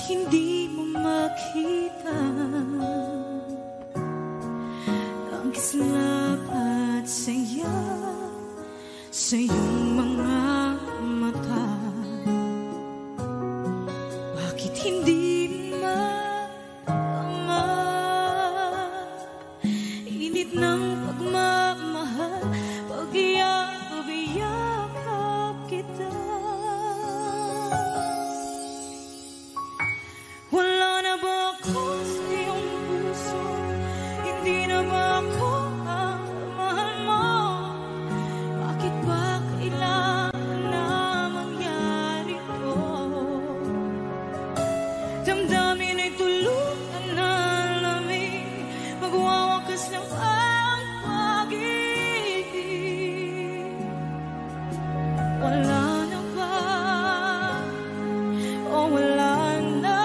hindi mo makita ang kislap at saya sa iyong mga mata? Bakit hindi maama init ng pagmamahal pag iyakap kita? Wala na ba ako sa iyong puso? Hindi na ba ako ang mahal mo? Bakit ba kailangan na mangyari to? Damdamin ay tuluyan na lamig, magwawakas ng ang pag-ibig. Wala na ba? O wala na?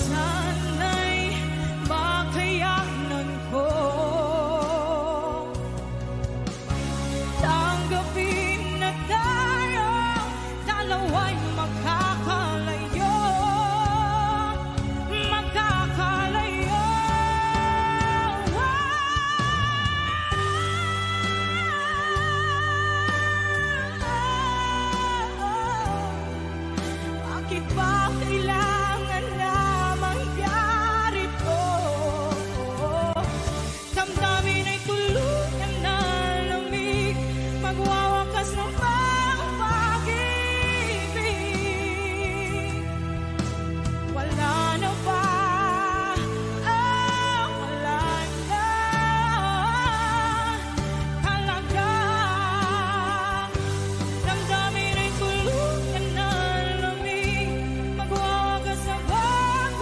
Sana'y makayanan ko tanggapin na tayo dalawa'y magkakalayo, magkakalayo. Bakit ba kailangan na mangyari to? Damdamin ay tuluyan na lamig, magwawakas ng pag-ibig. Wala na ba? Wala na talaga. Damdamin ay tuluyan na lamig, magwawakas ng pag-ibig.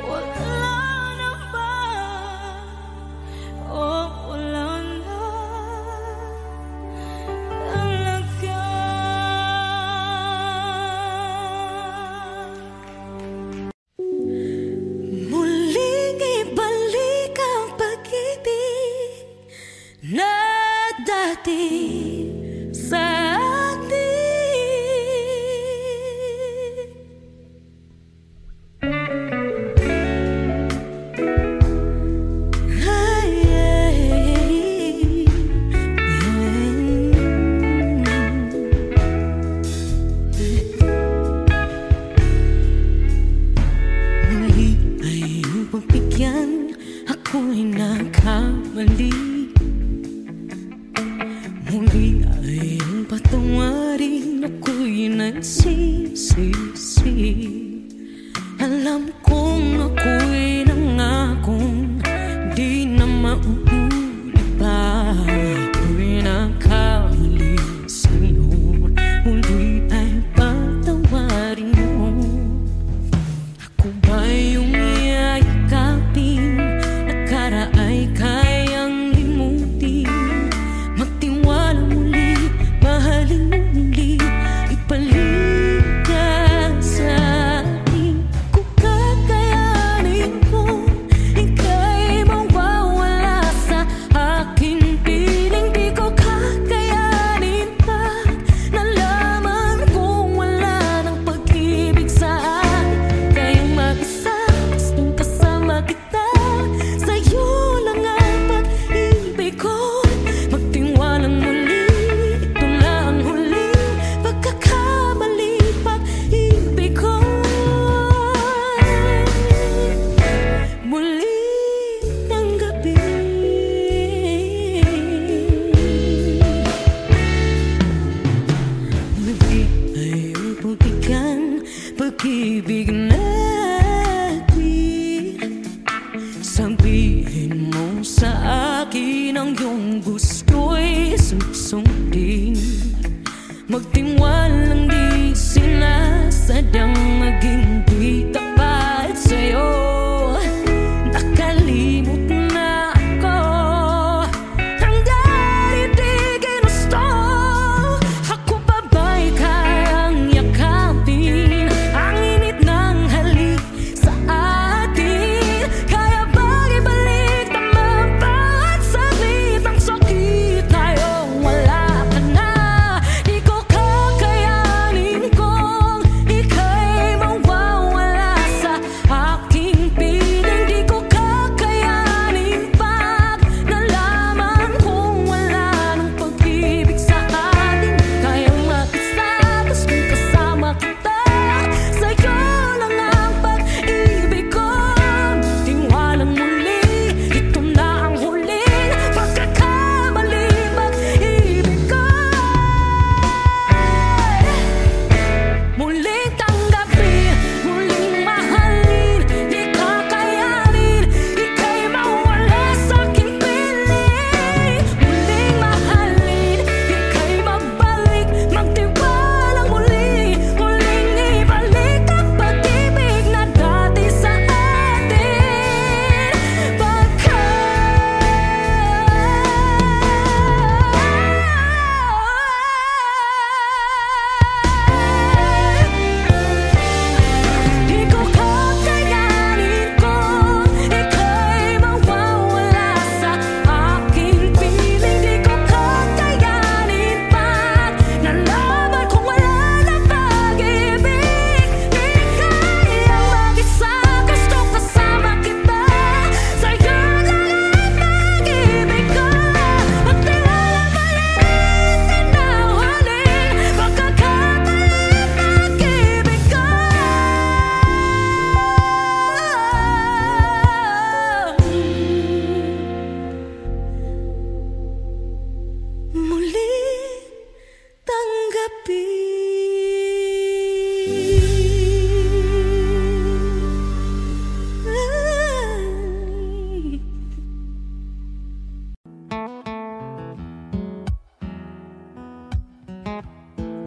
Wala na ba? O wala na talaga. Muling ibalik ang pag-ibig na dati sa atin. Muli ay pagbigyan, ako'y nagkamali. Muli ay patawarin, ako'y nagsisisi. Alam kong ako'y nangakong di na mauulit pa. Ako'y nagkamali sa'yo, muli ay patawarin mo. Ako ba yung yayakapin, akala ay kayang limutin? Magtiwala muli, mahalin mo muli, ibalik ka sa akin. Kung kakayanin ko, ika'y mawawala sa aking piling. Di ko kakayanin pa, nalaman kong wala ng pag-ibig sa akin. Kayang mag-isa, gustong kasama kita, sa'yo lang ang pag-ibig ko. Magtiwalang muli, ito lang ang huling pagkakamali, pag-ibig ko. Muling tanggapin. Muli ay pagbigyan, pag-ibig natin. Sabihin mo sa akin ang iyong gusto'y susundin. Magtiwalang di sinasadyang maging di tapat sa'yo. Nakalimot na ako, hanggang di ginusto. Ako pa ba'y kayang yakapin ang init ng halik?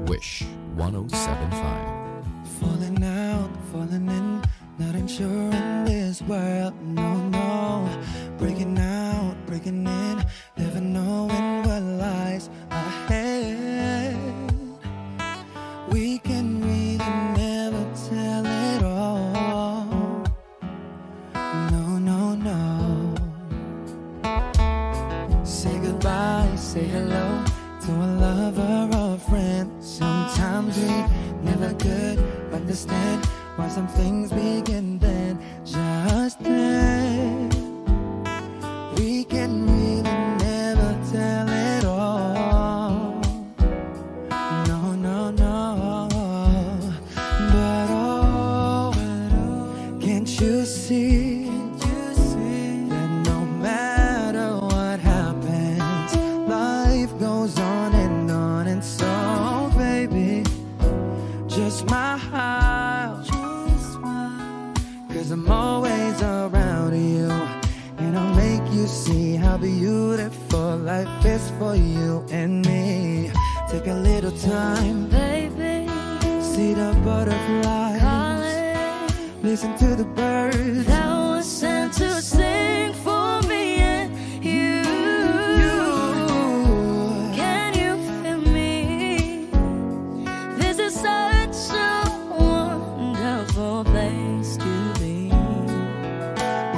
Wish 1075. Falling out, falling in, not unsure in this world, no, no. Breaking out, breaking in, never knowing what lies ahead. We can really never tell it all, no, no, no. Say goodbye, say hello to a lover or a friend. Sometimes we never could understand why some things begin then, just then. We can really never tell it all, no, no, no. But oh, can't you see that no matter what happens, life goes on, and so baby, just smile, cause I'm always around you, and I'll make you see how beautiful life is for you and me. Take a little time, baby, see the butterflies, calling, listen to the birds that was sent to sing for me and you. Can you feel me? This is such a wonderful place to be.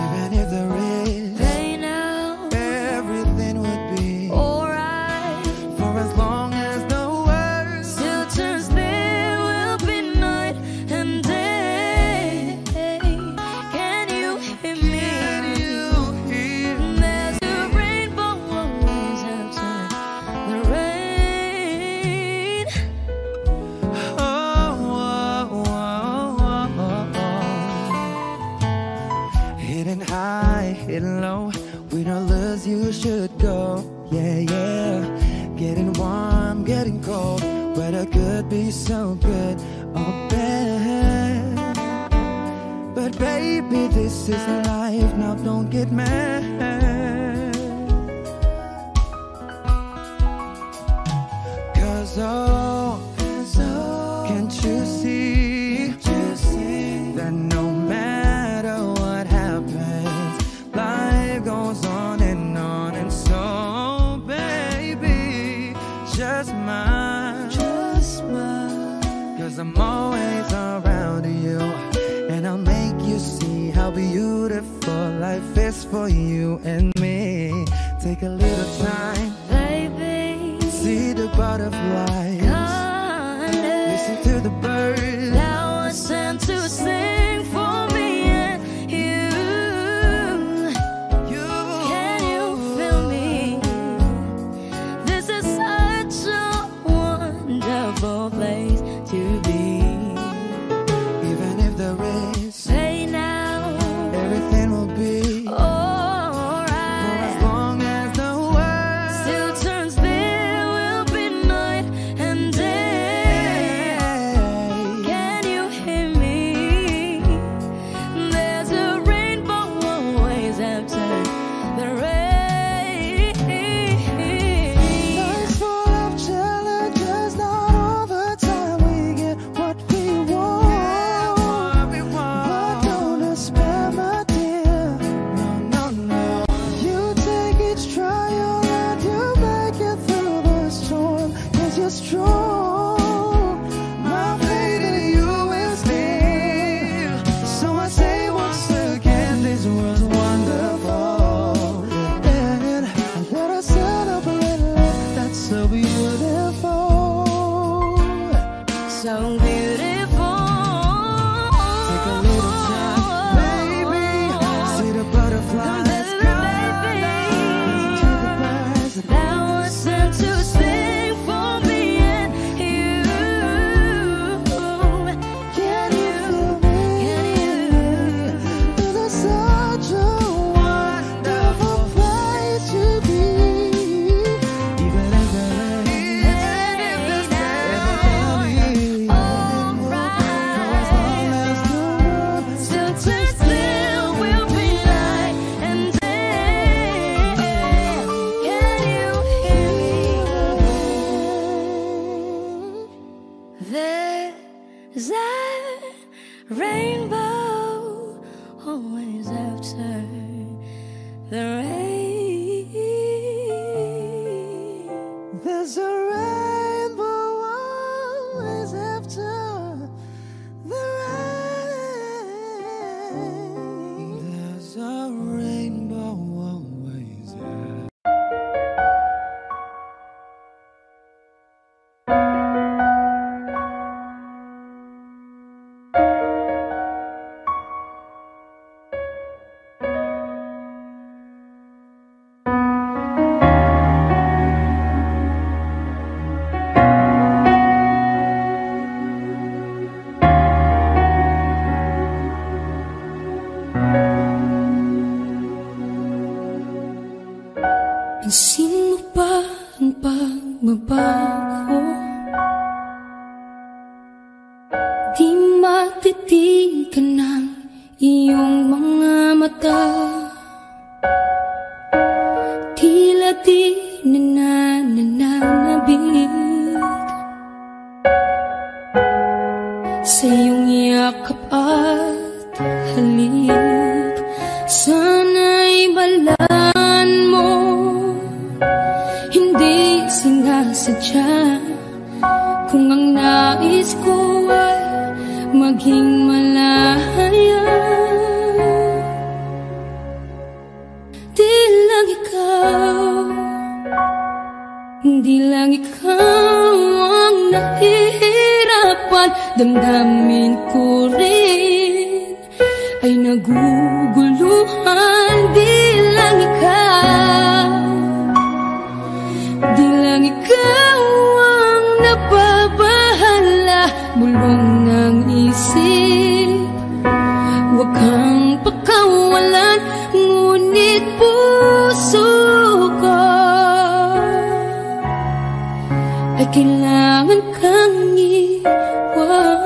Even if there is pain now, everything would be alright. for as long as the world Still turns there will be night and day. Can you hear me? can you hear? There's a rainbow always after the rain. Oh, oh, oh, oh, oh. Hidden high, hidden low, with no lures you should go. Yeah, yeah. Getting warm, getting cold, weather could be so good or bad. But baby, this is life, now don't get mad. Cause oh, can't you see that no matter what happens, life goes on, and so baby, just smile, cause I'm always around you, and I'll make you see how beautiful life is for you and me. Take a little time, Baby, see the butterflies, listen to the birds that was sent to sing for me and you. Can you feel me? This is such a wonderful place to be. Even if there is Say now, everything will be for alright. as long as the world Still turns there will be night and day. Can you hear me? There's a rainbow always after the rain. Life's full of challenges, not all the time we get what we want. But don't despair, my dear. No, no, no. You take each trial and you make it through the storm, cause you're strong. My faith in you is real. So I say once again, this was wonderful. And I wanna celebrate life that's so beautiful. So beautiful. Take a little time, baby. See the butterflies, listen to the birds. That was sent to sing for me and you. Can you feel me? This is such a wonderful place to be. Even if there is everything There's a rainbow always after the rain. There's a rainbow always after the rain. There's a rainbow always after. Pansin mo ba ang pagbabago? Di matitigan ng iyong mga mata. Tila di nananabig sa iyong yakap at halik. Sana'y balaan mo, hindi sinasadya. Kung ang nais ko ay maging malaya, di lang ikaw, di lang ikaw ang nahihirapan. Damdamin ko rin ay naguguluhan. Di lang ikaw, di lang ikaw ang napabahala. Bulong ng isip, huwag kang pakawalan. Ngunit puso ko ay kailangan kang iwan.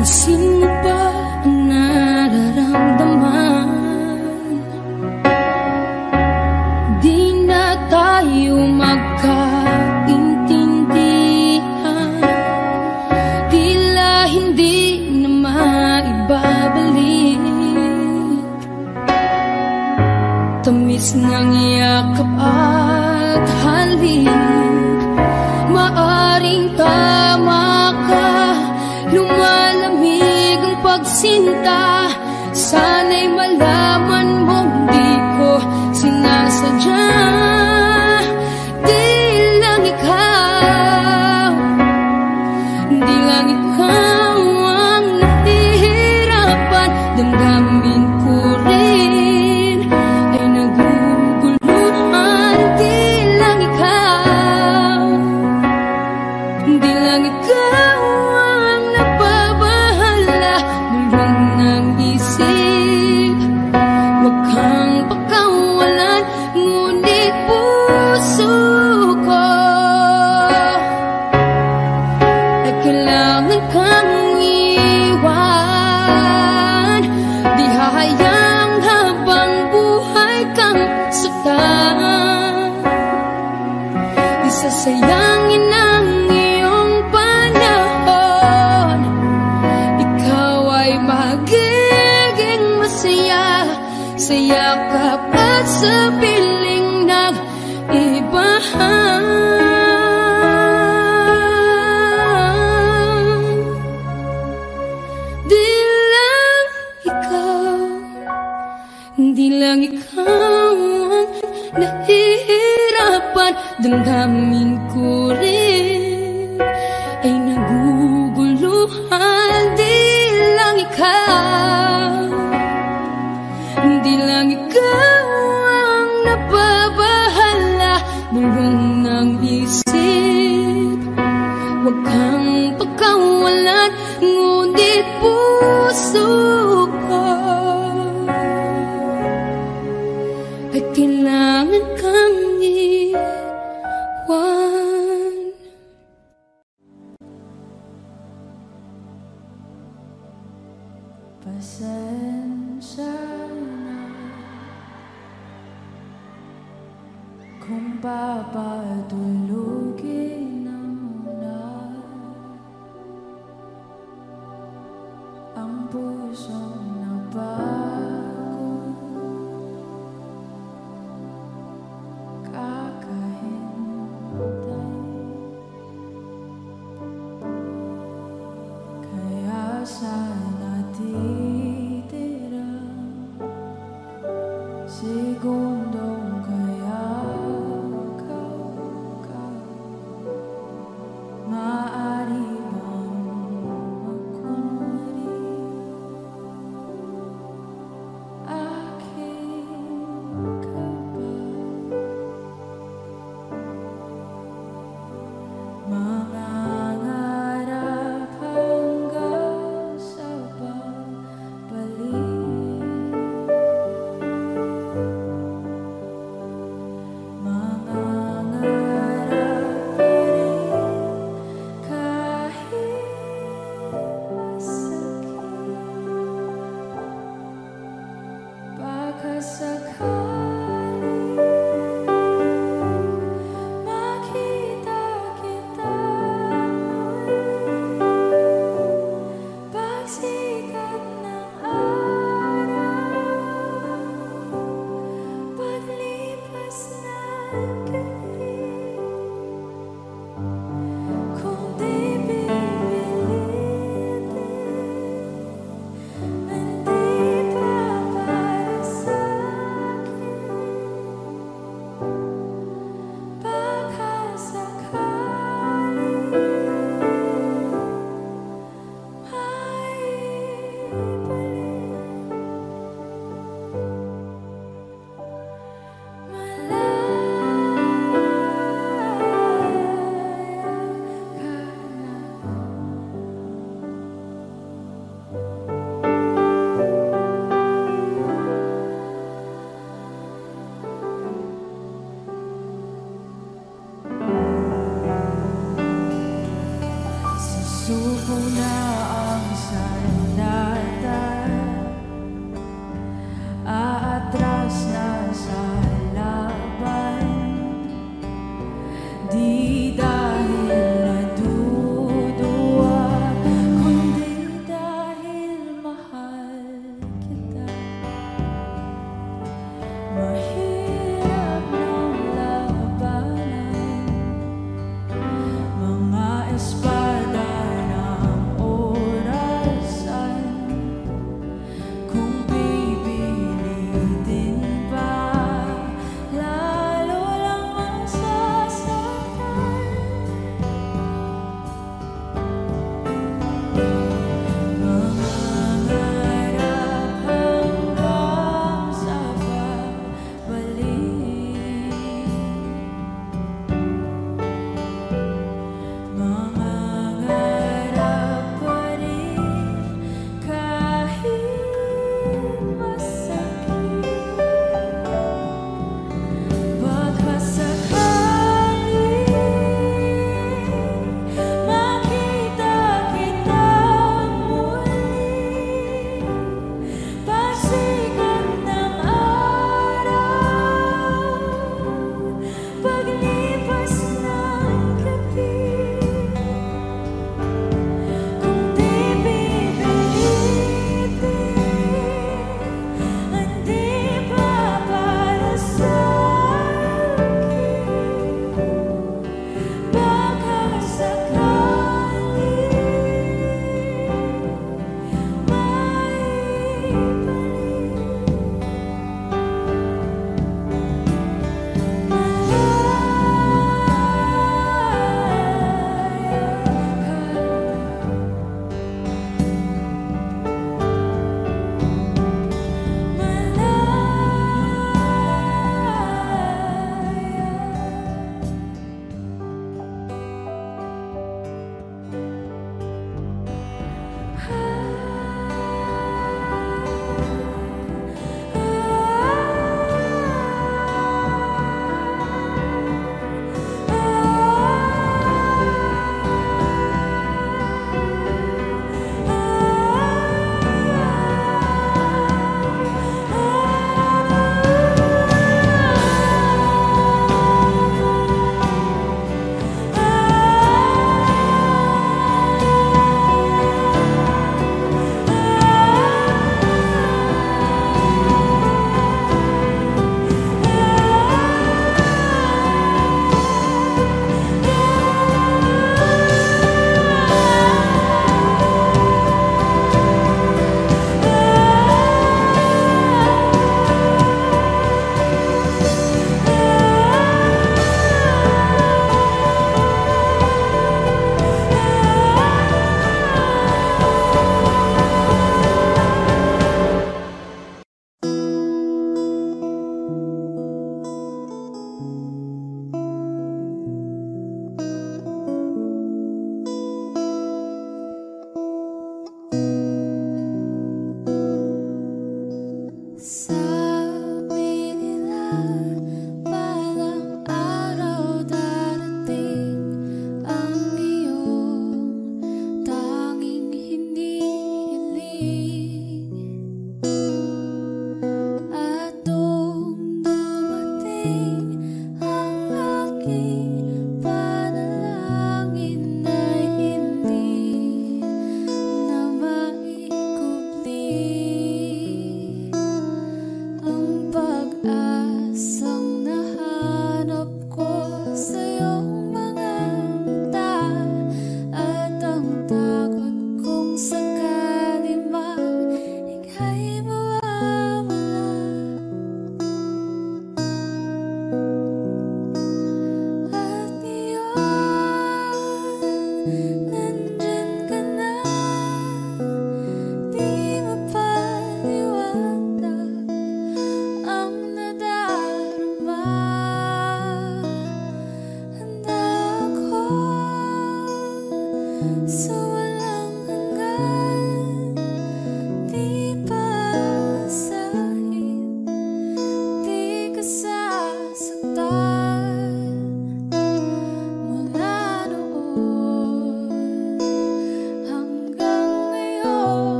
Pansin mo ba ang nararamdaman? Di na tayo magkaintindihan. Tila hindi na maibabalik tamis ng yakap at halik. Maaring tama ka, lumalamig ang pagsinta. Sana'y malaman mong di ko sinasadya. Di lang ikaw, di lang ikaw ang nahihirapan. Damdamin ko rin ay naguguluhan. Di lang ikaw, di lang ikaw ang napabahala. Bulong ng isip, huwag kang pakawalan. Ngunit puso ko ay kailangan kang iwan. Di hahayang habang buhay kang saktan. Di sasayangin ang iyong panahon. Ikaw ay magiging masaya sa yakap at sa piling ng ibahan. Di lang ikaw, di lang ikaw ang nahihirapan. Damdamin ko rin ay naguguluhan. Di lang ikaw, di lang ikaw ang napabahala. Bulong ng isip, huwag kang pakawalan. Ngunit puso ko ay kailangan kang iwan. Pasensya na kung papatulugin na muna ang pusong napagod, kakahintay. Kaya sana titira segundong kayakaw ka. Maaari bang makunwari aking ka ba? Mangangarap hanggang sa pagbalik, mangangarap pa rin kahit masakit. Baka sakali makita kita muli, pagsikat ng araw, paglipas ng gabi. Kung di pipilitin, hindi pa para sa'kin. Baka sakali susuko na ang sandata, aatras na sa laban. Di dahil naduduwa, kundi dahil mahal kita. Mahirap ng labanan, mga espada ng oras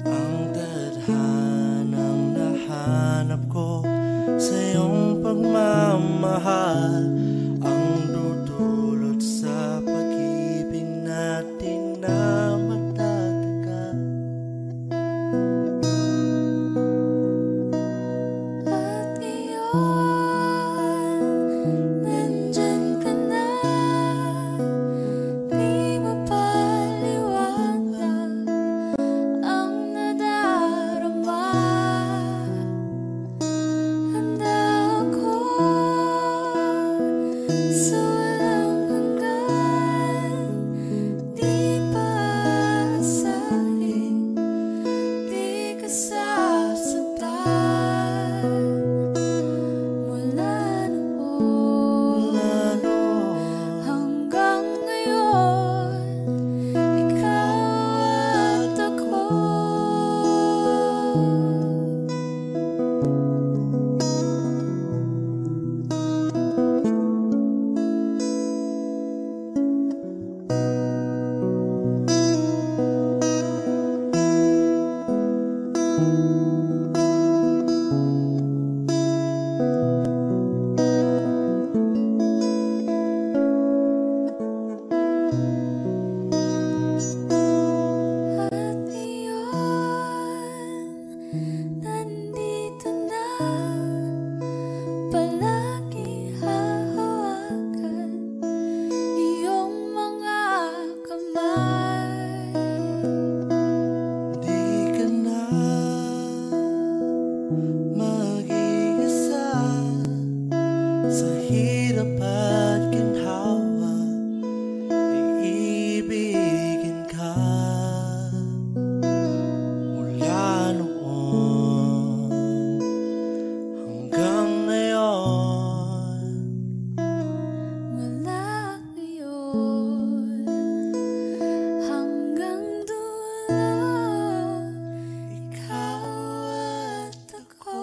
Ang tadhanang nahanap ko sa iyong pagmamahal, ang dudulot sa pag-ibig natin na matatagal. At ngayon, nandyan ka na, di mapaliwanag ang nadarama. Handa ako sa walang hanggan, di paasahin, di ka sasaktan. Mula noon hanggang ngayon, ikaw at ako. At ngayon, nandito na, palagi hahawakan iyong mga kamay. Di ka na mag-iisa sa hirap at ginhawa, iibigin ka. Mula noon hanggang ngayon, Mula ngayon hanggang dulo, ikaw at ako.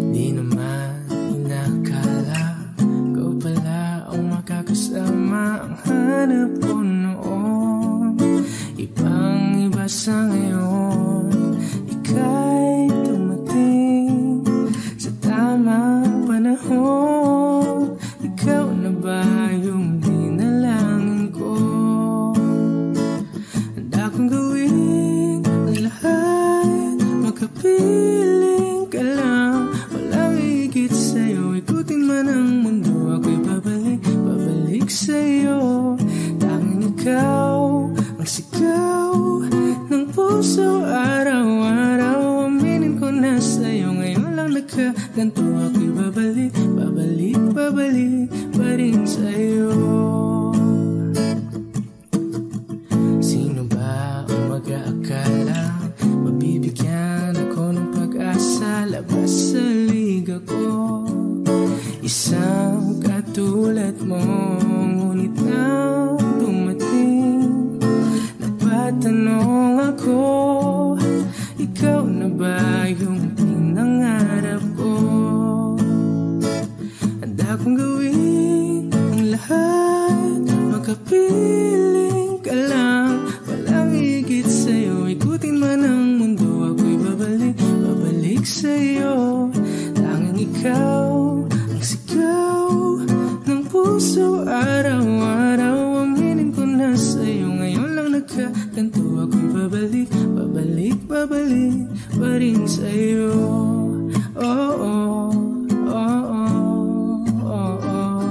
Di naman inakala ikaw pala ang makakasama. Ang hanap ko noon, ibang iba sa ngayon. Ika'y dumating sa tamang panahon. Ikaw na ba yung dinalangin ko? Handa kong gawin ang lahat, makapiling ka lang. Walang higit sa'yo, ikutin man ang mundo, ako'y babalik sa'yo. Tanging ikaw ang sigaw ng puso araw-araw. Aminin ko na sa'yo, ngayon lang nagkaganto, ako'y babalik pa rin sa'yo. Sino ba ang mag-aakala mabibigyan ako ng pag-asa? Labas sa liga ko, isang katulad mo. Ngunit nang dumating, napatanong ako, ikaw na ba yung pinangarap ko? Handa kong gawin ang lahat, makapiling ka lang. Walang higit sa'yo, ikutin man ang mundo, ako'y babalik sa'yo. Tanging ikaw ang sigaw ng puso araw-araw. Aminin ko na sa'yo, ngayon lang nagkaganto, ako'y babalik pa rin sa'yo. Oh, oh, oh, oh, oh, oh.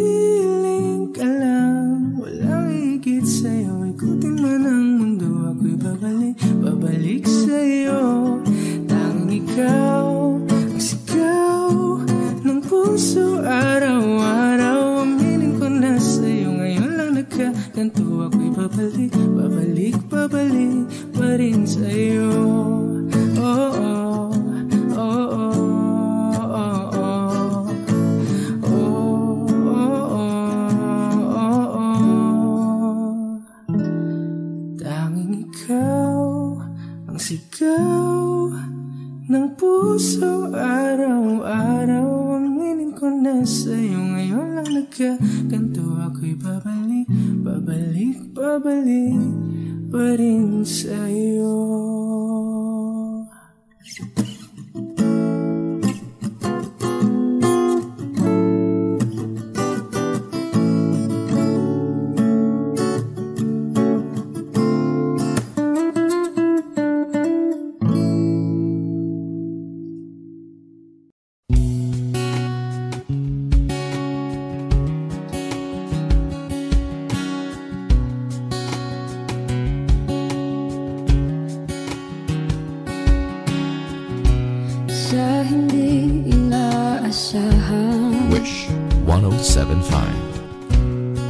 piling ka lang, walang higit sa'yo. Ikutin man ang mundo, ako'y babalik, babalik sa'yo. Tanging ikaw ang sigaw ng puso araw-araw. Aminin ko na sa'yo, ngayon lang nagkaganto. Ako'y babalik, babalik, babalik pa rin sa'yo. Oh, oh, oh, oh. Sigaw ng puso araw-araw. Aminin ko na sa'yo, ngayon lang nagkaganto. Ako'y babalik, babalik, babalik pa rin sa'yo. Wish 107.5.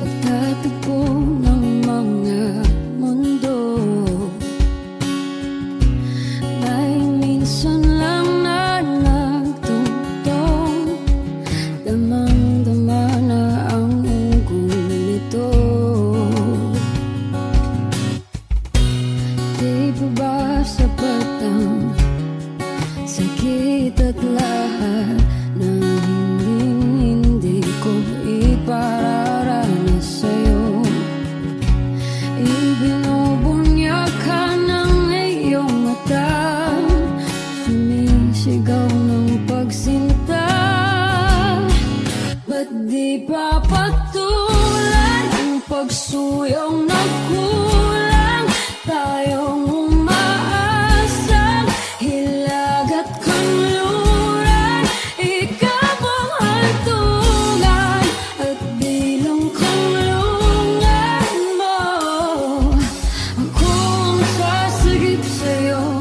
Pagtatagpo ng mga mundo, may minsan lang na nagtutong, damang-dama na ang ugol nito. Di ba ba sapat ang sakit at lahat ng hindi ko ipararanas sa'yo? Ibinubunya ka ng iyong mata, sumisigaw ng pagsinta. Ba't di pa patulan ang pagsuyong na kulang? Tayong umaasang hilag at kanluran, ikaw ang hantungan at bilang kanlungan mo. Akong sasagip sa'yo,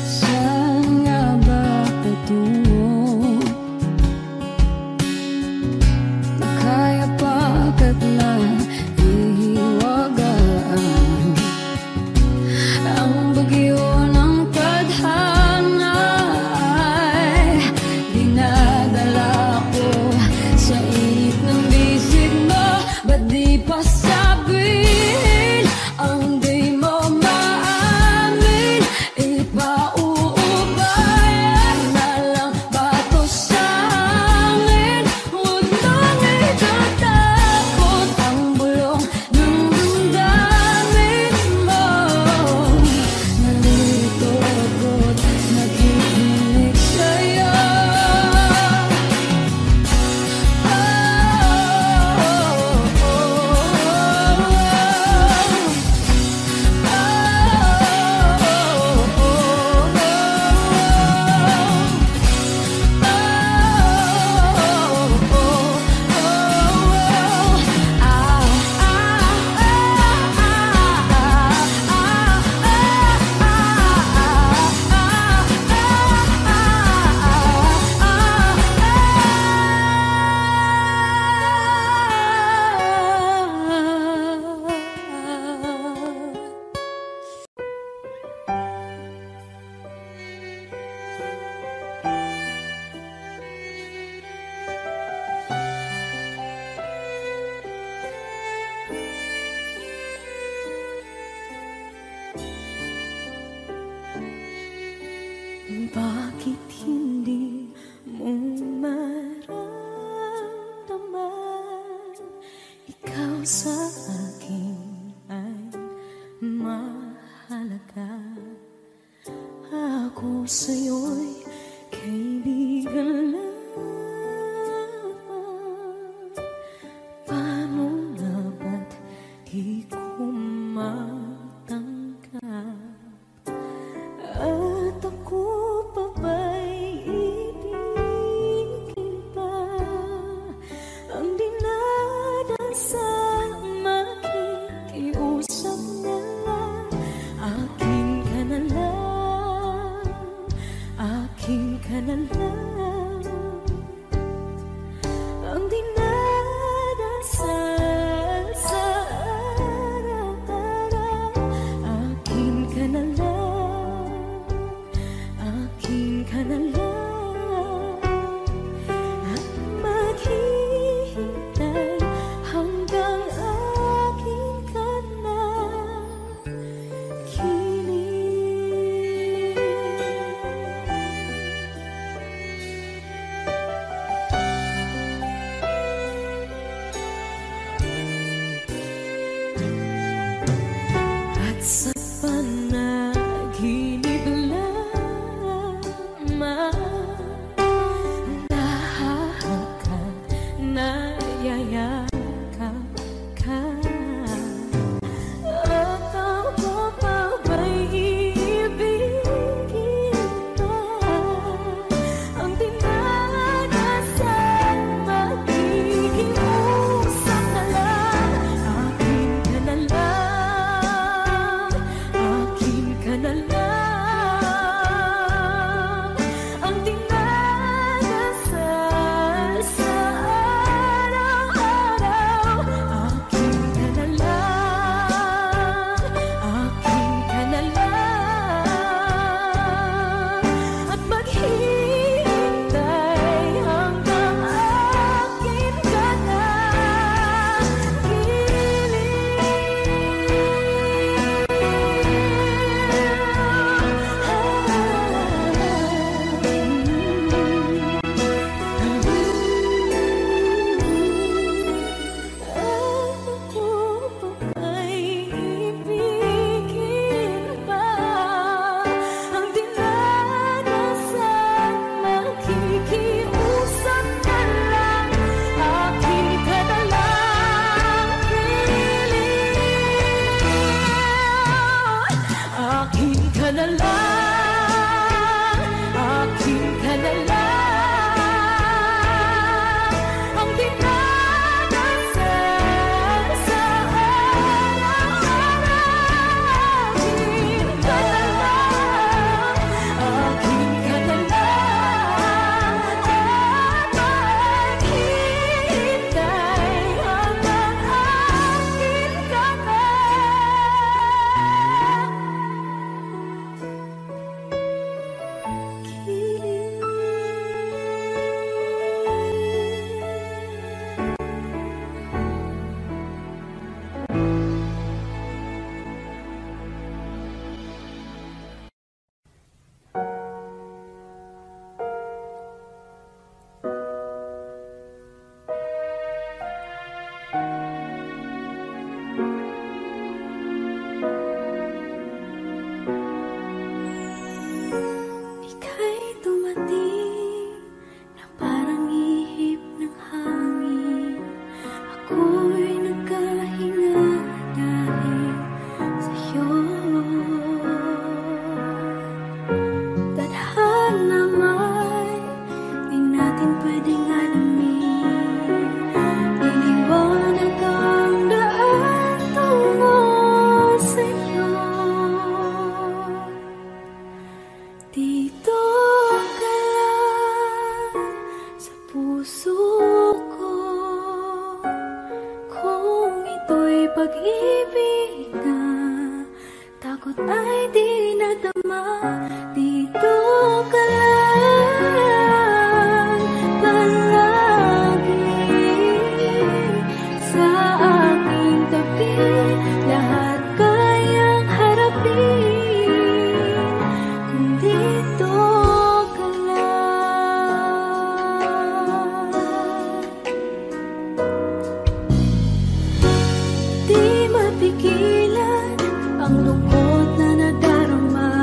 saan nga ba patungo? Kaya pagkat na ihiwagaan ang bagyo ng tadhana ay dinadala ko sa init ng bisig mo. Ba't di pa sabihin ang di mo maamin? Ipauubayan na lang ba to sa amin? Huwag nang itatakot ang bulong ng damdamin mo. Nalilito ako't nakikinig sa'yo. Bakit hindi mo maramdaman? Ikaw sa akin ay mahalaga. Ako sa'yo'y kaibigan lamang. Paano nga ba't di ko matanggap? At ako pa ba'y ibig? pag-ibig na takot ay di nadama. Dito ka lang palagi sa aking tabi, lahat kayang harapin kung dito ka lang. Di mapigilan ang lungkot na nadarama,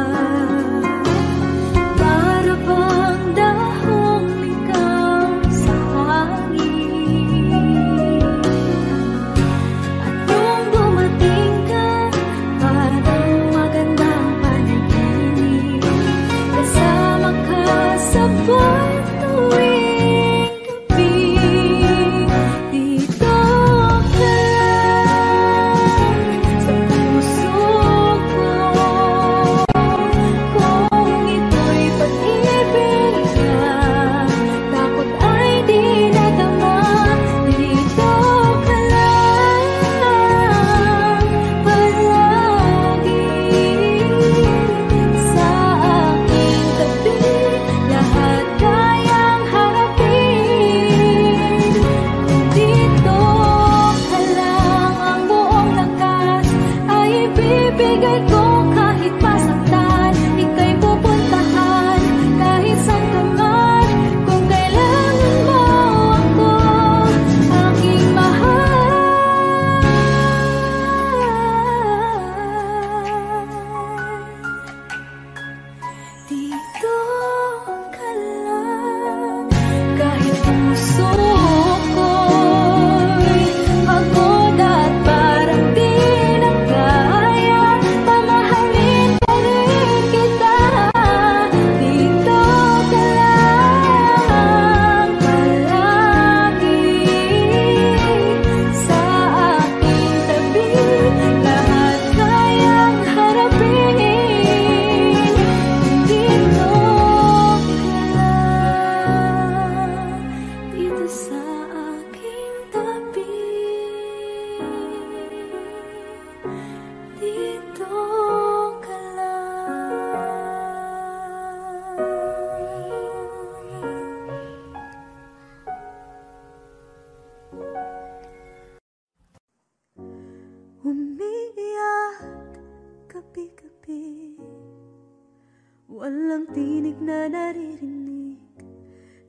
walang tinig na naririnig,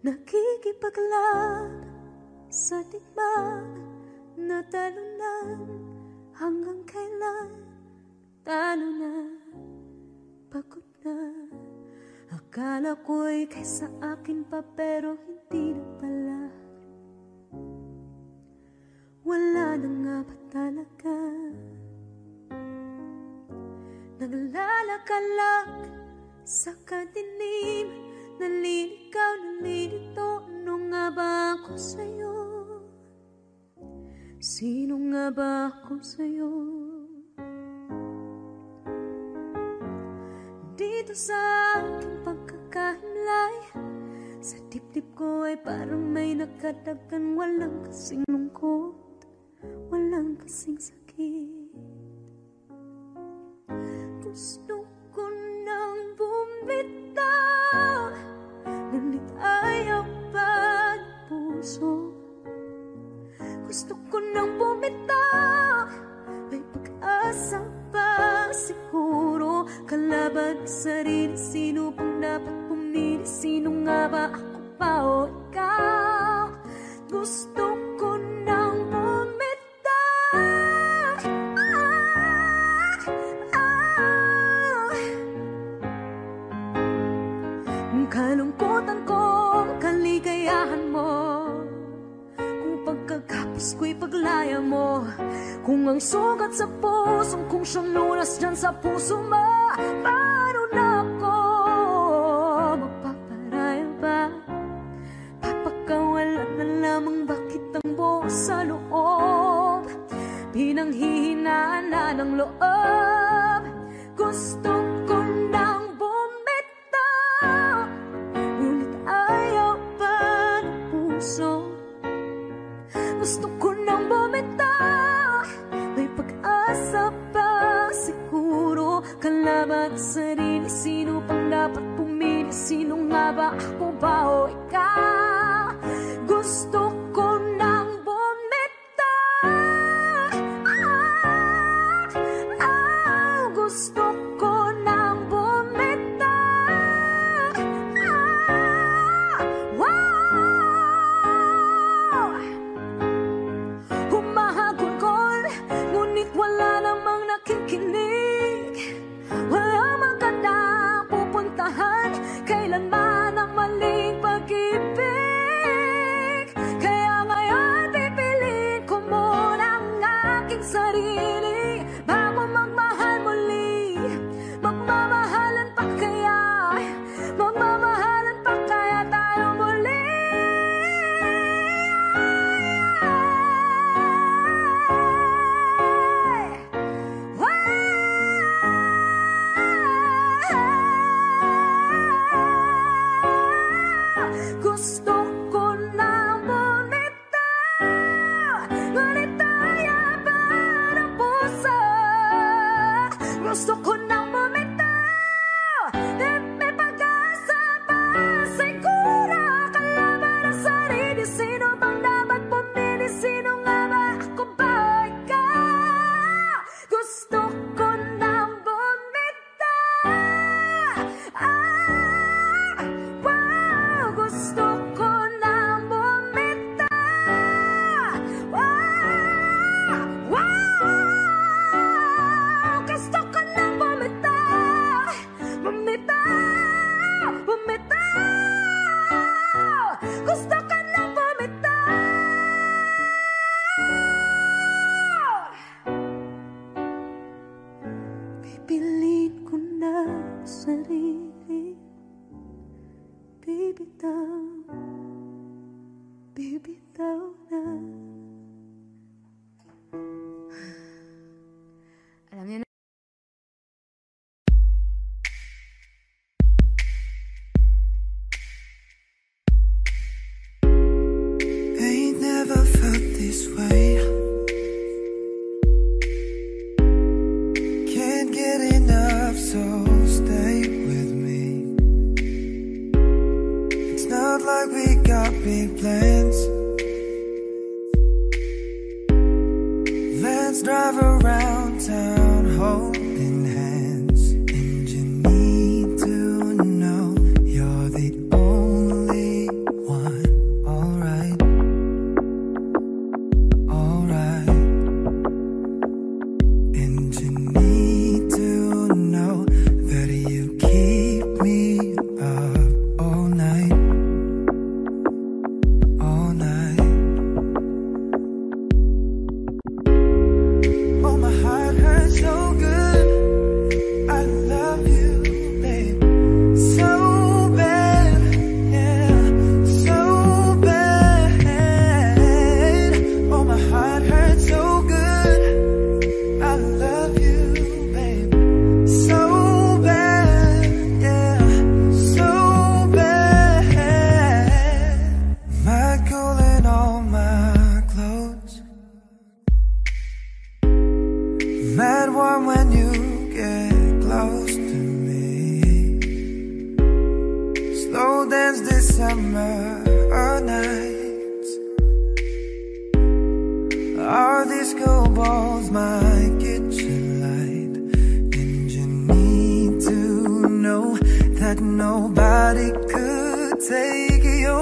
nakikipaglaban sa digmaan na talunan. Hanggang kailan talo na, pagod na. Akala ko'y kaysa akin pa, pero hindi na pala. Wala na nga ba talaga? Naglalakalag sa kadilim, naliligaw, nalilito. Ano nga ba ako sa'yo? Sino nga ba ako sa'yo? Dito sa aking pagkakahimlay, sa dibdib ko ay parang may nakadagan. Walang kasing lungkot, walang kasing sakit. Gusto ko nang bumitaw, ngunit ayaw pa ng puso. Gusto ko nang bumitaw, may pag-asa pa siguro. Kalaban ang sarili, sino pang dapat pumili? Sino nga ba, ako pa o ikaw? Gusto ko nang bumitaw, kalungkutan ko, kaligayahan mo. Pagkagapos ko'y paglaya mo. Kung ang sugat sa pusong kung siyang lunas dyan sa puso mo, paano na ako magpaparaya ba? Papakawalan na lamang, bakit ang buo sa loob? Pinanghihinaan na ng loob. Gusto ko nang bumitaw, ngunit ayaw pa ng puso. Gusto ko nang bumitaw, may pag-asa pa siguro. Kalaban ang sarili, sino pang dapat pumili? Sino nga ba, ako ba o ikaw? Gusto ko nang bumitaw, gusto ko nang bumitaw, humahagulgol, ngunit wala namang nakikinig. Wala magandang pupuntahan, kailanman ang maling pag-ibig. Kaya ngayon pipiliin ko muna ang aking sarili bago magmahal muli. Magmamahalan pa kaya, magmamahalan pa kaya tayo muli. Gusto ko nang bumitaw, ngunit ayaw pa ng puso. Gusto ko nang bumitaw, may pag-asa pa siguro. Kalaban ang sarili, sino bang dapat pumili? Sino nga ba, ako ba o ikaw? Gusto ko nang bumitaw, gusto ko nang bumitaw, gusto ko nang bumitaw, bumitaw, bumitaw, gusto ko nang bumitaw. Pipiliin ko na sarili, bibitaw, bibitaw na. Alam niyo na. Ain't never felt this way. Can't get enough, so stay with me. It's not like we got big plans. Let's drive around town holding hands. And you need to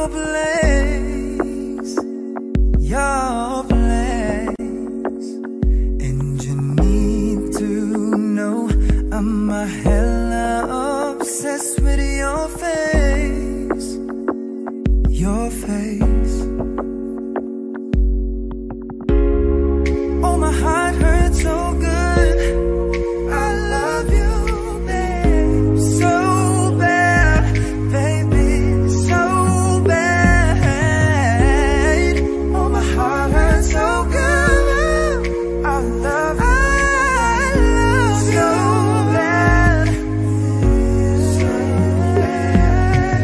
your place, your place. And you need to know I'm a hella obsessed with your face, your face. Oh, my heart hurts so good. I love you, babe, so bad, baby, so bad. Oh, my heart hurts so good. I love you so bad, so bad.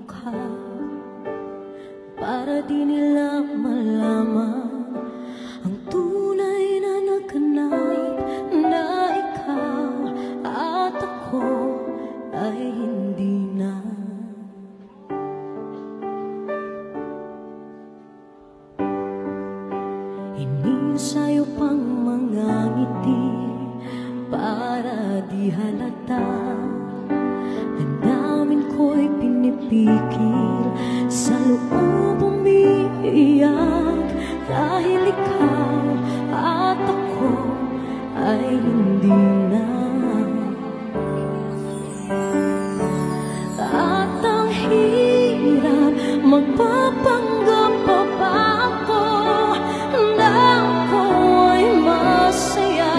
mukha, para di nila malaman ang tunay na naganap, na ikaw at ako ay hindi na. Hingin sa'yo pang mga ngiti para di halata, damdamin ko'y pinipigil, sa loob umiiyak, dahil ikaw at ako ay hindi na. At ang hirap, magpapanggap pa ba ako na ako ay masaya,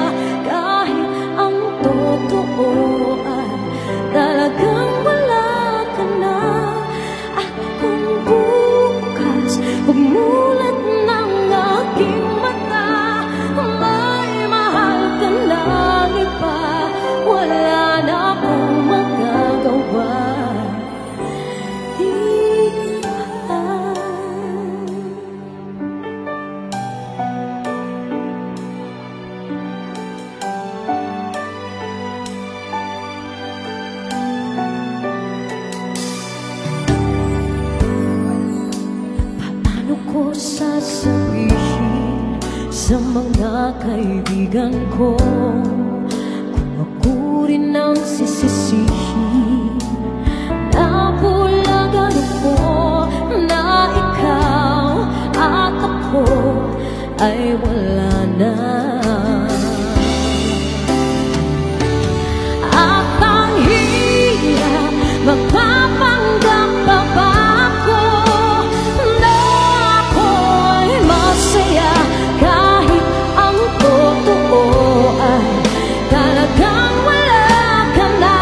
kahit ang totoo ay talagang wala ka na. At kung bukas pagmulat ng aking mata, may mahal ka lang iba, wala na akong magagawa. Sasabihin sa mga kaibigan ko kung ako rin ang sisisihin, na bulagan ako na ikaw at ako ay wala na. At ang hirap, magpapanggap pa ba ako na ako'y masaya, kahit ang totoo ay talagang wala ka na.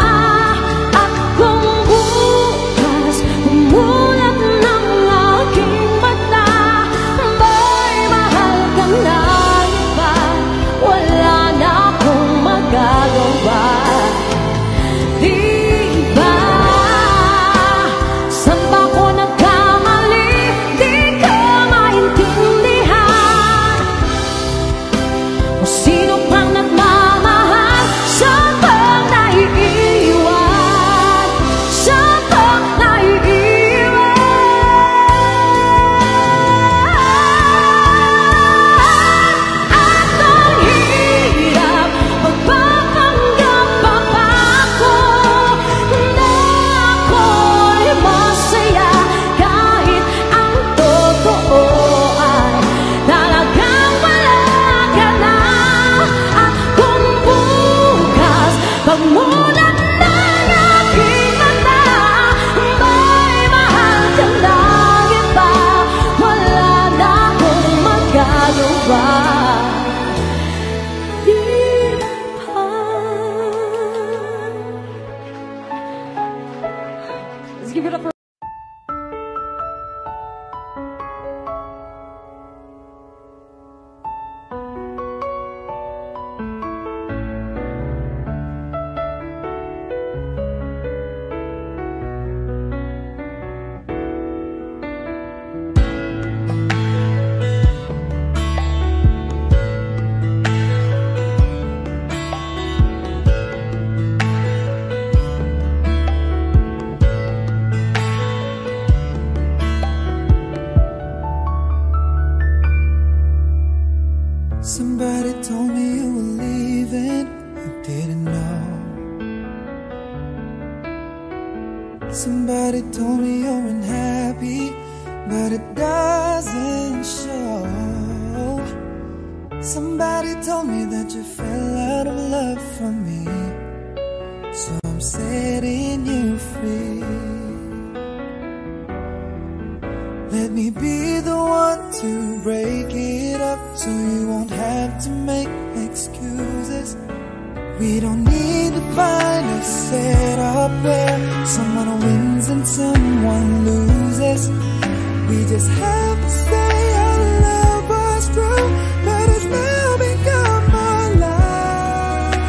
At kung bukas umulat ng aking mata, may mahal ka na iba, wala na akong magagawa. Pagmulat ng aking mata, may mahal ka lang iba, wala na akong magagawa. Di pa. Let's give it up for Somebody told me you were leaving, you didn't know. Somebody told me you're unhappy, but it doesn't show. Somebody told me that you fell out of love for me, so I'm setting you free. Let me be the one to break it up, so you won't have to make excuses. We don't need to find a setup where someone wins and someone loses. We just have to say our love was true, but it's now become our life.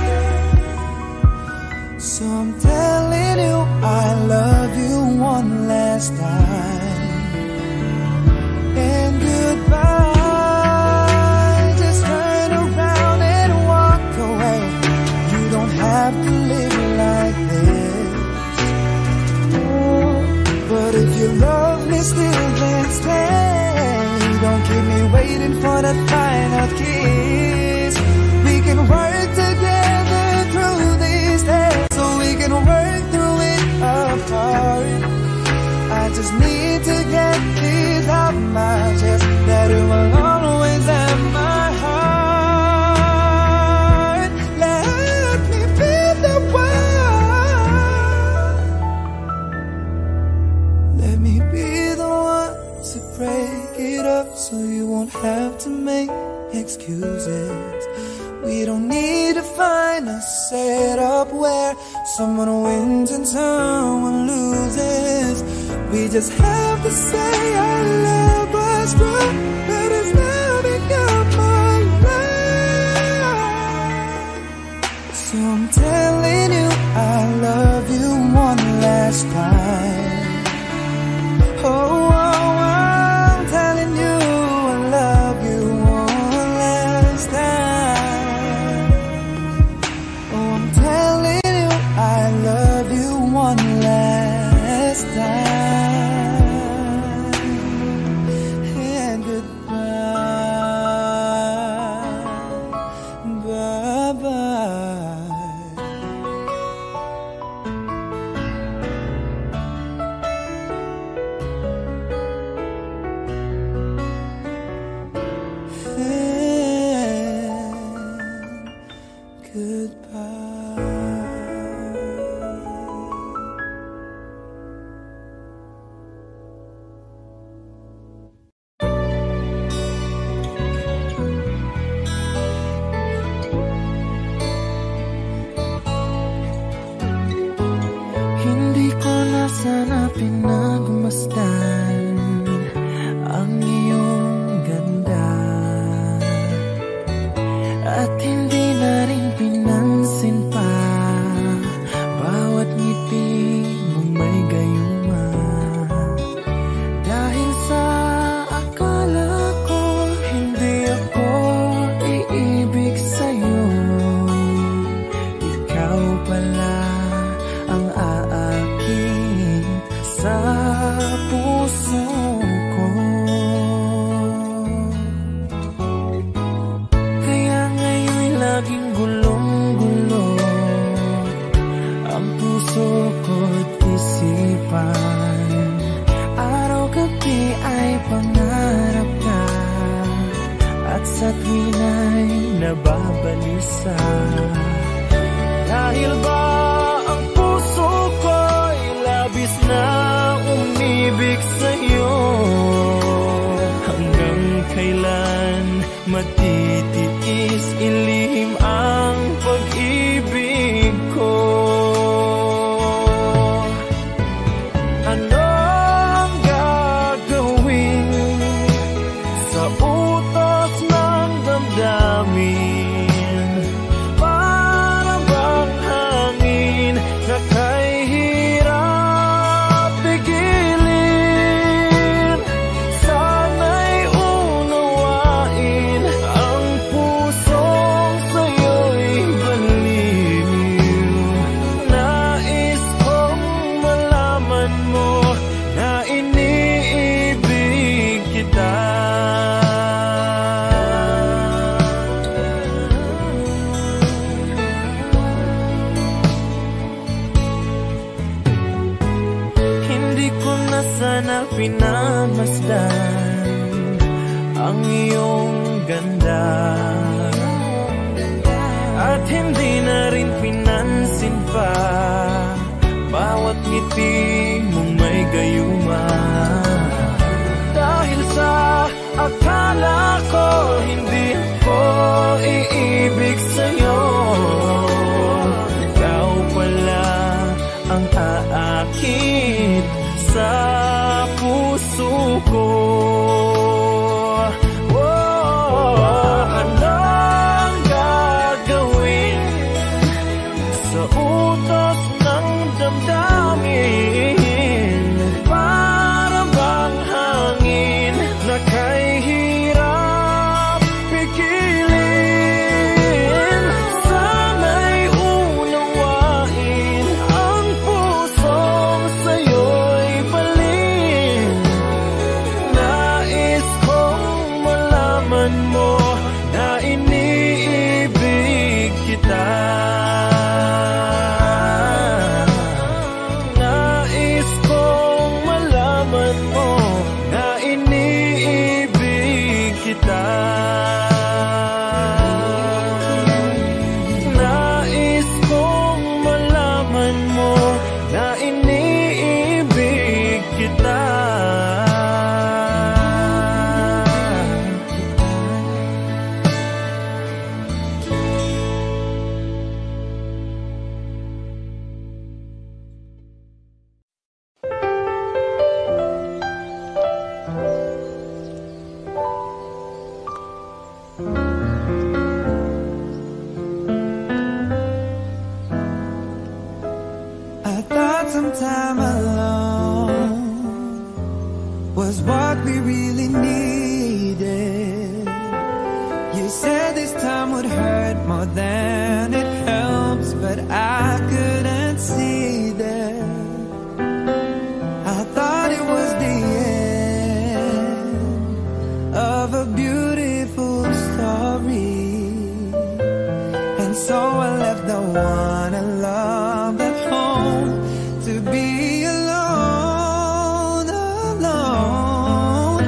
So I'm telling you I love you one last last time. And goodbye, just turn around and walk away. You don't have to live like this. Oh, but if you love me still, then stay. Don't keep me waiting for that final kiss. We can work together through these days, so we can work through it apart. I just need to get this off my chest, that it will always have my heart. Let me be the one. Let me be the one to break it up, so you won't have to make excuses. We don't need to find a setup where someone wins and someone loses. We just have to say our love was true, but it's now become my life. So I'm telling you I love you one last time. Oh, I'm telling you I love you one last time. Oh, I'm telling you I love you one last time. And goodbye, bye-bye. Hindi ko na sana pinagmasdan ang iyong ganda, at hindi na rin pinansin pa bawat ngiti mong may gayuma. Dahil sa akala ko hindi ako iibig sa'yo, ikaw pala ang aakit sa puso ko. Kaya ngayon laging gulong-gulo ang puso ko't isipan. Araw-gabi ay pangarap ka, at sa tuwina'y nababalisa. Dahil ba ang puso ko'y labis na umibig sa'yo? Hanggang kailan matitiis ilihim ang pag-ibig ko? Ano ang gagawin sa utos ng damdamin? Para bang hangin na kay hirap pigilin? Sana'y unawain ang pusong sa'yo'y baliw. Nais kong malaman mo na iniibig kita. Hindi ko na sana pinagmasdan ang iyong ganda, at hindi na rin pinansin pa bawat ngiti mong may gayuma. Dahil sa akala ko hindi ako iibig sa'yo, ikaw pala ang aakit sa puso ko. Ano ang gagawin sa utos ng damdamin? thought some time alone was what we really needed. You said this time would hurt more than it helps, but I couldn't see that. I thought it was the end of a beautiful story, and so I left the one I loved at home to be alone, alone.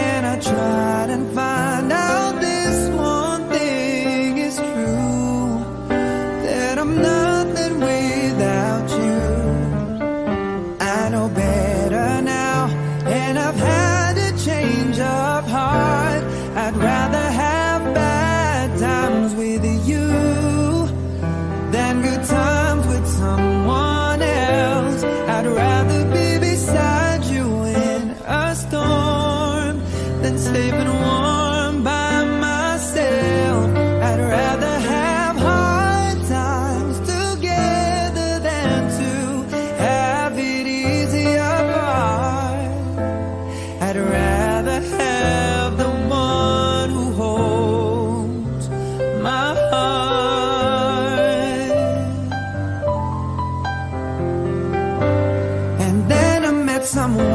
And I tried and find out this one thing is true, that I'm nothing without you. I know better now, and I've had a change of heart. I'd rather have bad times with you than good times with someone else. I'd rather be beside you in a storm than safe and warm by myself. I'd rather have hard times together than to have it easy apart. I'd rather have the one who holds my heart. And then I met someone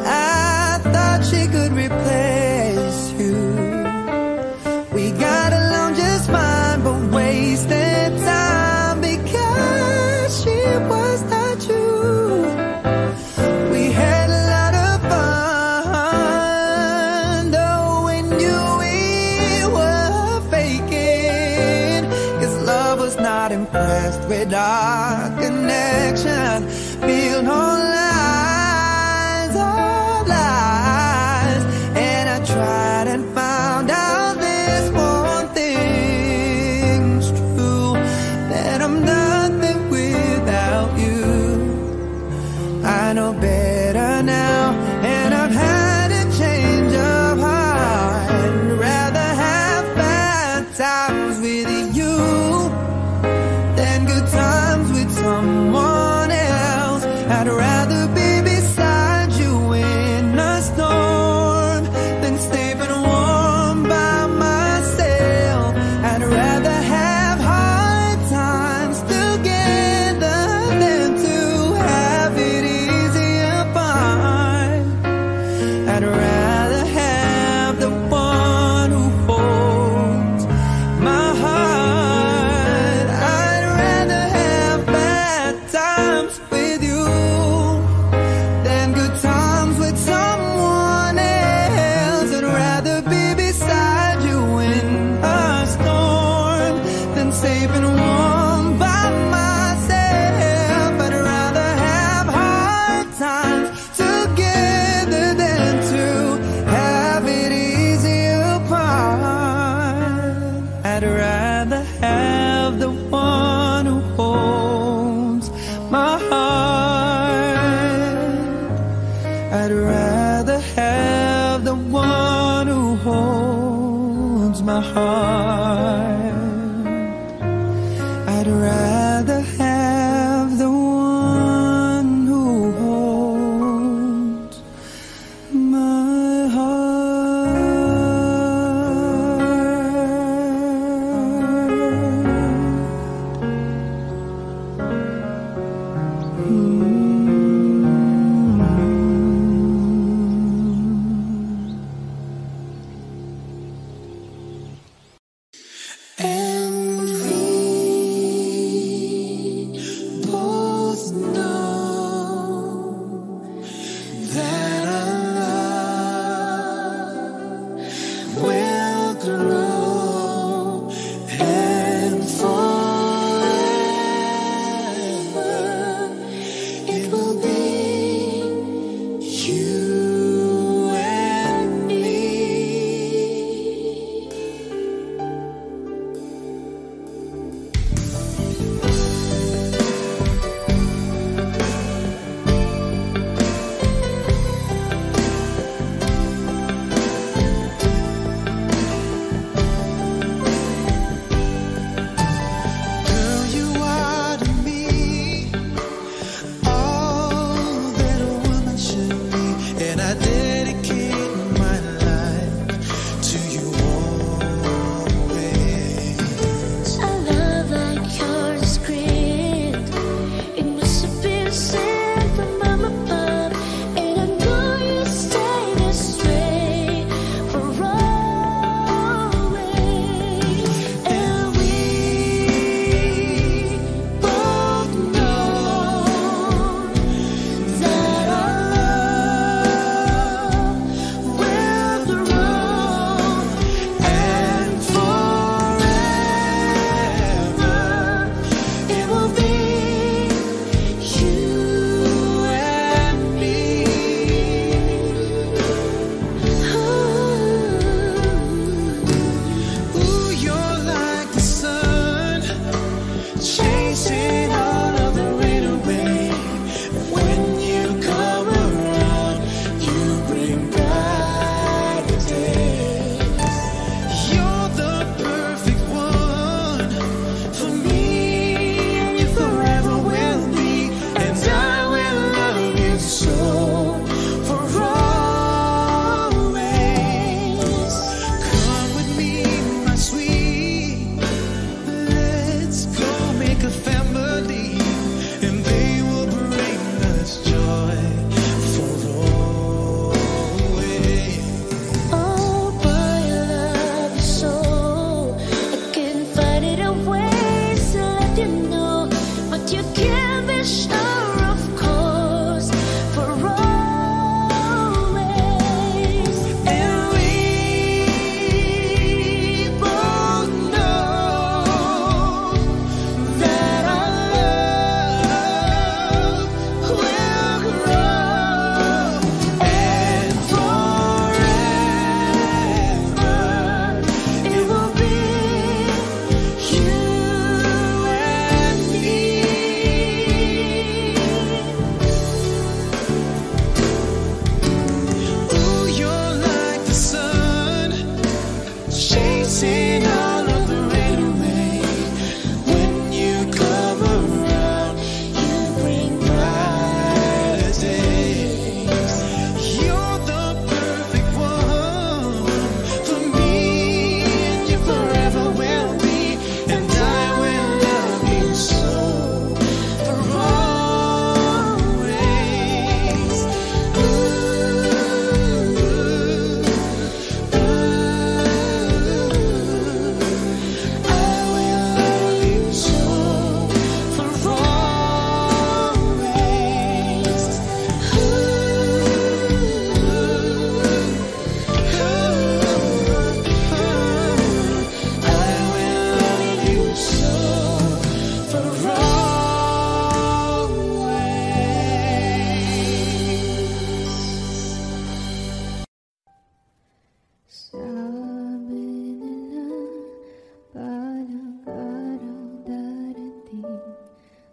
I thought she could replace you. We got along just fine, but wasted time because she was not you. We had a lot of fun, though we knew we were faking, 'cause love was not impressed with our connection. Built on lies, all lies. And I tried and found out this one thing's true, that I'm nothing without you. I know better now, and I've had a change of heart. I'd rather have bad times with you than good times with someone else. I'd rather be beside you in a storm than safe and warm by myself. I'd rather have hard times together than to have it easy apart.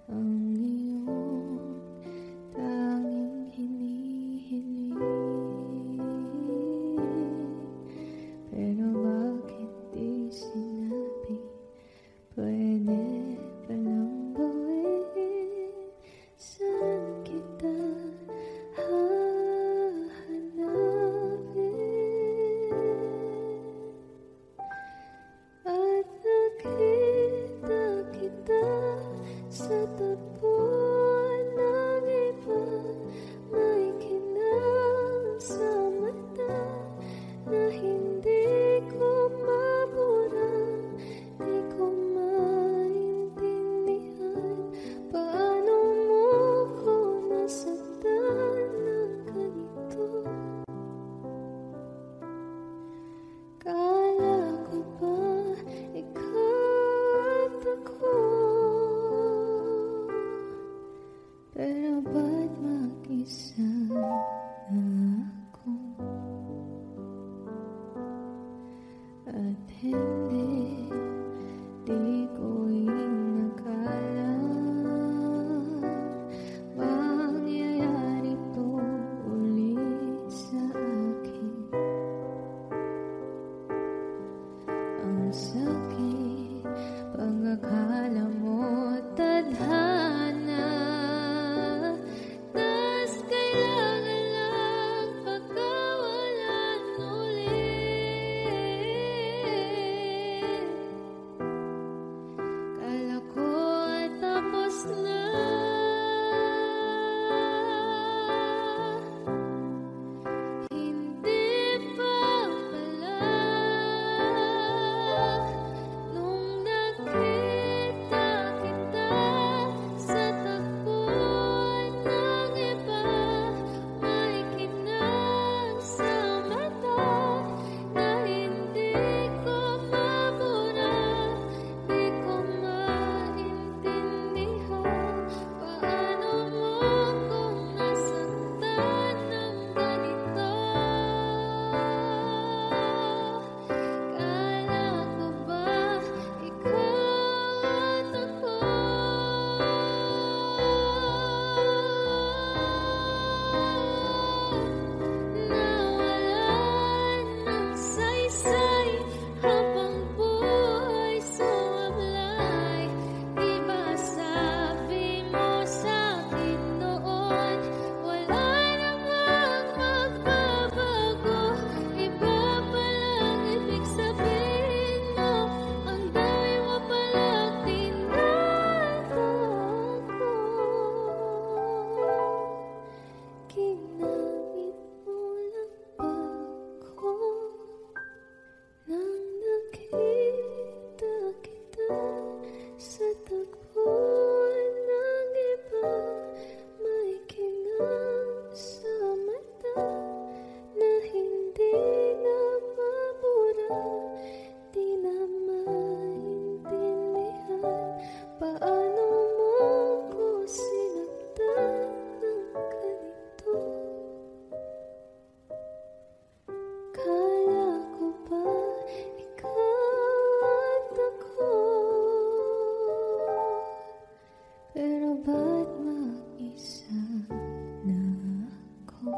ang iyong tanging hinihiling. Pero bakit di sinabi? Pwede palang gawin. Saan kita hahanapin? At nakita kita sa tapuan ng iba. May kinang sa mata na hindi ko mabura. Di ko maintindihan paano mo ko nasaktan ng ganito. Kala ko ba ikaw at ako? Pero ba't mag-isa na ako? At hindi, di ko inakala mangyayari to ulit sa akin. Ang sakit, pag-akala mo tadhana. Tas kailangan lang pagkawalan ulit. Kala ko tapos na. Hindi pa pala. Nung nakita kita sa tapuan ng iba, may kinang sa mata na hindi ko mabura. Di ko maintindihan paano mo kung nasaktan ng ganito. Kala ko ba ikaw at ako? Nawalan ng saysay habang buhay sumablay. Di ba sabi mo sa'kin noon, wala namang magbabago? Iba palang ibig sabihin mo, ang dami mo palang tinatakot. Ginamit mo lang ba ako? Nang nakita kita sa tagpuan ng iba, may kinang sa mata na hindi na mabura. Di na maintindihan paano mo ko sinaktan ng ganito. Kala ko ba ikaw at ako? Pero ba't mag-isa na ako?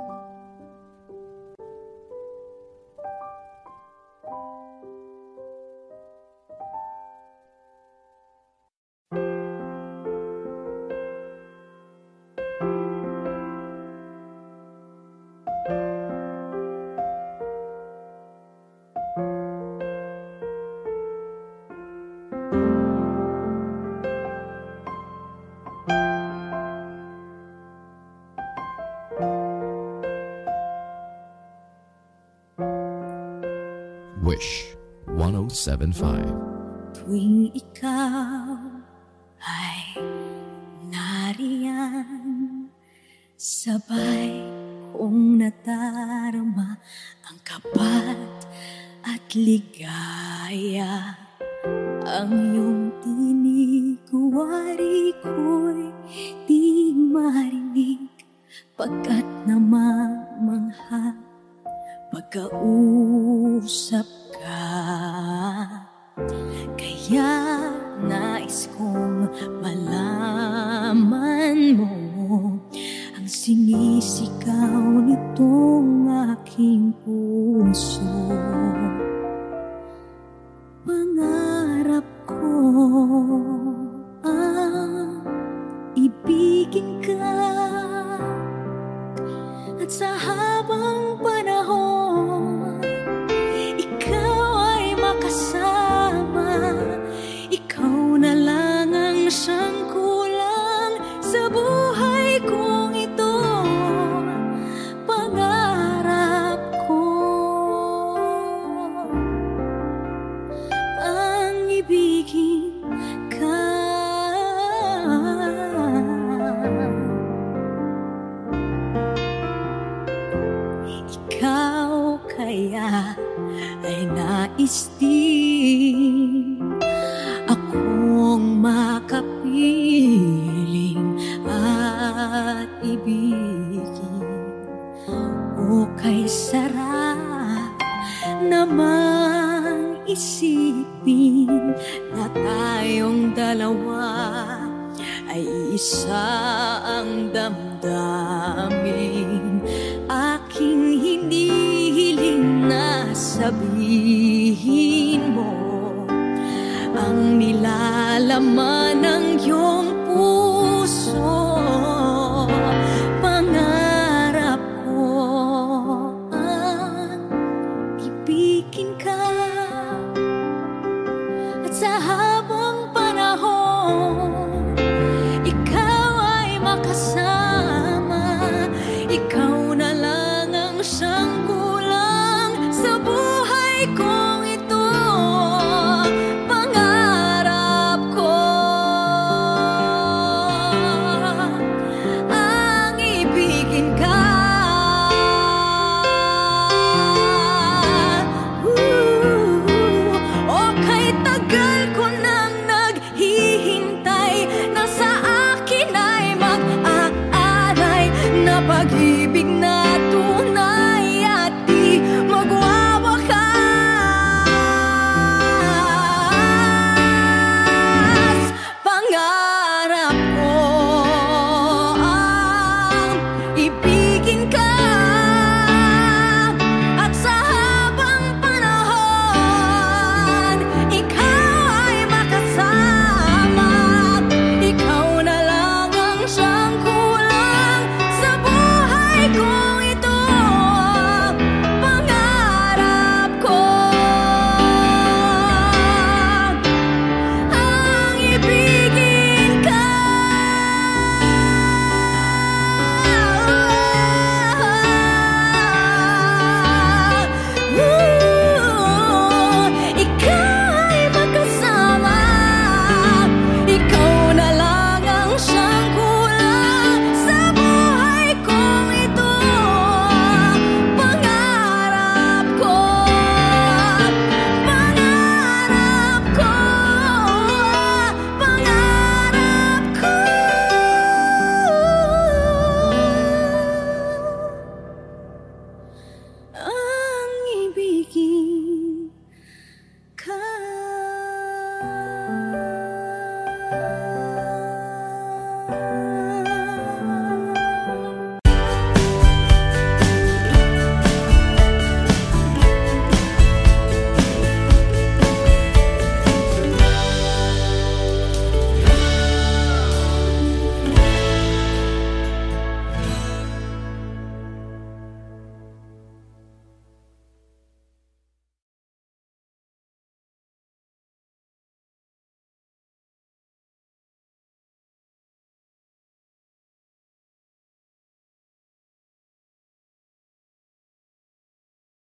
Wish 1075. Tuwing ikaw ay nariyan, sabay kong nadarama ang kapat at ligaya. Ang iyong tinig, wari ko'y di marinig, pagkat namamangha pagkausap ka. Kaya nais kong malaman itong aking puso. Pangarap ko ang ibigin ka, at sa habang panahon ikaw ay makasama. Ikaw na lang ang siyang kulang sa buhay kong ito. Pangarap ko ang ibigin ka. Ikaw kaya ay nais din akong makapiling at ibigin. O kay sarap namang isipin na tayong dalawa ay isa ang damdamin. Aking hinihiling na sabihin mo ang nilalaman ng iyong puso. Pangarap ko ang ibigin ka, at sa habang panahon ikaw ay makasama. Ikaw